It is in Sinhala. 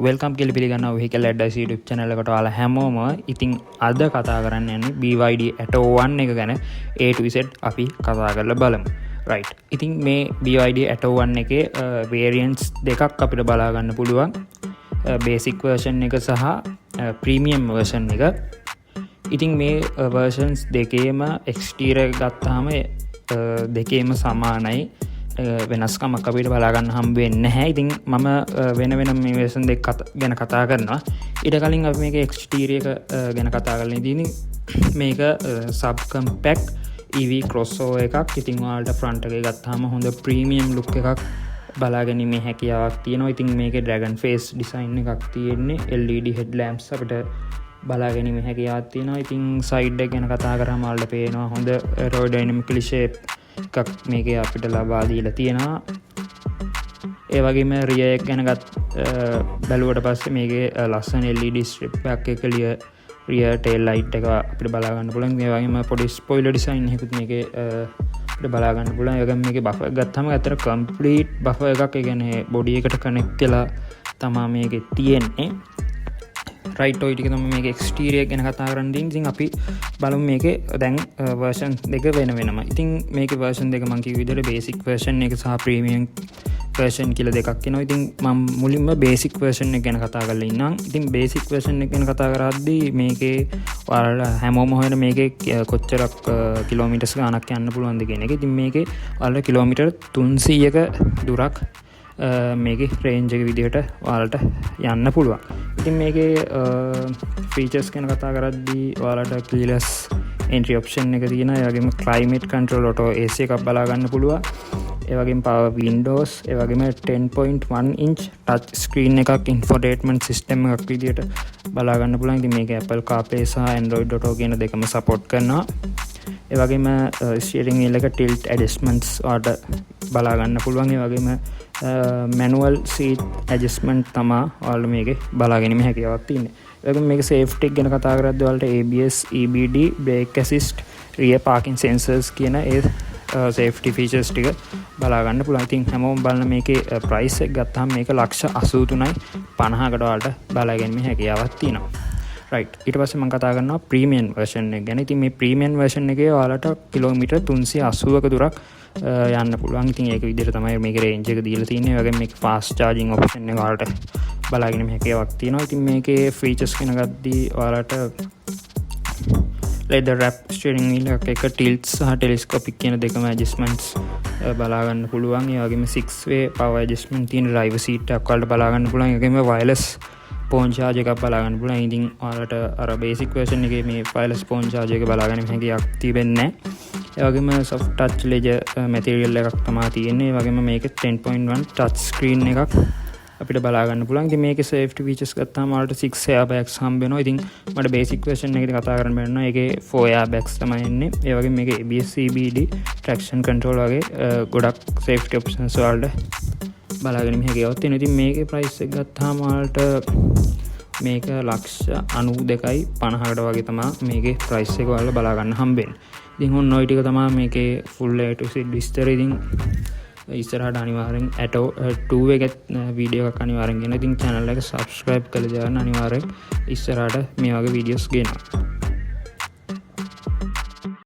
වෙල්කම් කියලා පිළිගන්නවා vehicle advice YouTube channel එකට ඔයාලා හැමෝම. ඉතින් අද කතා කරන්න යන්නේ BYD Atto 1 එක ගැන A to Z අපි කතා කරලා බලමු. right. ඉතින් මේ BYD Atto 1 එකේ variants දෙකක් අපිට බලා ගන්න පුළුවන්. basic version එක සහ premium version එක. ඉතින් මේ versions දෙකේම exterior ගත්තාම දෙකේම සමානයි. වෙනස්කමක් අපිට බලාගන්න හම්බ වෙන්නේ නැහැ. ඉතින් මම වෙන වෙනම මේ version දෙක ගැන කතා කරනවා. ඊට කලින් අපි මේකේ exterior එක ගැන කතා කරලා ඉඳින්නේ. මේක sub compact EV crossover එකක්. ඉතින් ඔයාලට front එකේ ගත්තාම හොඳ premium look එකක් බලා ගැනීමේ හැකියාවක් තියෙනවා. ඉතින් මේකේ dragon face design එකක් තියෙන්නේ. LED headlamps අපිට බලා ගැනීමේ හැකියාවක් තියෙනවා. ඉතින් side එක ගැන කතා කරාම ඔයාලට පේනවා හොඳ aerodynamically shape එකක් මේකේ අපිට ලබා දීලා තියෙනවා. ඒ වගේම rear එක ගැන බැලුවට පස්සේ මේකේ ලස්සන LED strip එකක් එක rear tail light එක අපිට බලා ගන්න පුළුවන්. ඒ වගේම පොඩි spoiler design එකකුත් මේකේ අපිට බලා ගන්න පුළුවන්. ඒ වගේම මේකේ buffer ගත්තාම අතර complete buffer එකක් ඒ කියන්නේ body එකට connect වෙලා තමයි මේකේ තියෙන්නේ. right ඔය ටික තමයි මේකේ exterior ගැන කතා කරන්න තියෙන්නේ. ඉතින් අපි බලමු මේකේ දැන් version දෙක වෙන වෙනම. ඉතින් මේකේ version දෙක මම කිව්ව විදිහට basic version එක සහ premium version කියලා දෙකක් එනවා. ඉතින් මම මුලින්ම basic version එක ගැන කතා කරලා ඉන්නම්. ඉතින් basic version එක ගැන කතා කරද්දී මේකේ ඔයාලා හැමෝම හොයන මේකේ කොච්චරක් කිලෝමීටර්ස් ගාණක් යන්න පුළුවන්ද කියන එක. ඉතින් මේකේ ඔයාලා කිලෝමීටර් 300ක දුරක් මේකේ රේන්ජ් එක විදිහට ඔයාලට යන්න පුළුවන්. ඉතින් මේකේ ෆීචර්ස් ගැන කතා කරද්දී ඔයාලට keyless entry option එක තියෙනවා. ඒ වගේම climate control auto AC එකක් බලා ගන්න පුළුවන්. ඒ වගේම power windows, ඒ වගේම 10.1 inch touch screen එකක් infotainment system එකක් විදිහට බලා ගන්න පුළුවන්. ඉතින් මේක Apple CarPlay සහ Android Auto කියන දෙකම support කරනවා. ඒ වගේම steering wheel එක tilt adjustments ඔයාලට බලා ගන්න පුළුවන්. ඒ වගේම manual seat adjustment තමයි ඔයාලට මේකේ බලා ගැනීම හැකියාවක් තියෙන්නේ. ඒ වගේම මේක safety එක ගැන කතා කරද්දී ඔයාලට ABS, EBD, brake assist, rear parking sensors කියන ඒ safety features ටික බලා ගන්න පුළුවන්. ඉතින් හැමෝම බලන මේකේ price එක ගත්තාම මේක $183,50කට ඔයාලට බලා ගැනීම හැකියාවක් තියෙනවා. right. ඊට පස්සේ මම කතා කරනවා premium version එක ගැන. ඉතින් මේ premium version එකේ ඔයාලට කිලෝමීටර් 380ක දුරක් යන්න පුළුවන්. ඉතින් ඒක විදිහට තමයි මේකේ range එක දීලා තියෙන්නේ. ඒ වගේම මේක fast charging option එක ඔයාලට බලාගෙන හැකියාවක් තියෙනවා. ඉතින් මේකේ features ගැන ගද්දී ඔයාලට leather wrap steering wheel එක tilt සහ telescopic කියන දෙකම adjustments බලා ගන්න පුළුවන්. ඒ වගේම 6-way power adjustment තියෙන driver seat එකක් ඔයාලට බලා ගන්න පුළුවන්. ඒ වගේම wireless phone charge එකක් බලා ගන්න පුළුවන්. ඉතින් ඔයාලට අර basic version එකේ මේ wireless phone charge එක බලා ගැනීම හැකියාවක් තිබෙන්නේ නැහැ. ඒ වගේම soft touch leather material එකක් තමයි තියෙන්නේ. ඒ වගේම මේකේ 10.1 touch screen එකක් අපිට බලා ගන්න පුළුවන්. ඉතින් මේකේ safety features ගත්තාම ඔයාලට 6 airbags හම්බ වෙනවා. ඉතින් මට basic version එකේදී කතා කරන්න බැන්නා. ඒකේ 4 airbags තමයි එන්නේ. ඒ වගේම මේකේ ABS, EBD, traction control වගේ ගොඩක් safety options වලට බලා ගැනීම හැකියාවක් තියෙනවා. ඉතින් මේකේ price එක ගත්තාම ඔයාලට මේක $92,50කට වගේ තමයි මේකේ price එක ඔයාලා බලා ගන්න හම්බෙන්නේ. ඉතින් ඔන්න ඔය ටික තමයි මේකේ full A to Z විස්තර. ඉතින් ඉස්සරහට අනිවාර්යෙන් Atto 2 එකේ වීඩියෝ එකක් අනිවාර්යෙන් ගෙනවා. ඉතින් channel එක subscribe කරලා දාන්න අනිවාර්යෙන් ඉස්සරහට මේ වගේ videos ගෙනවා.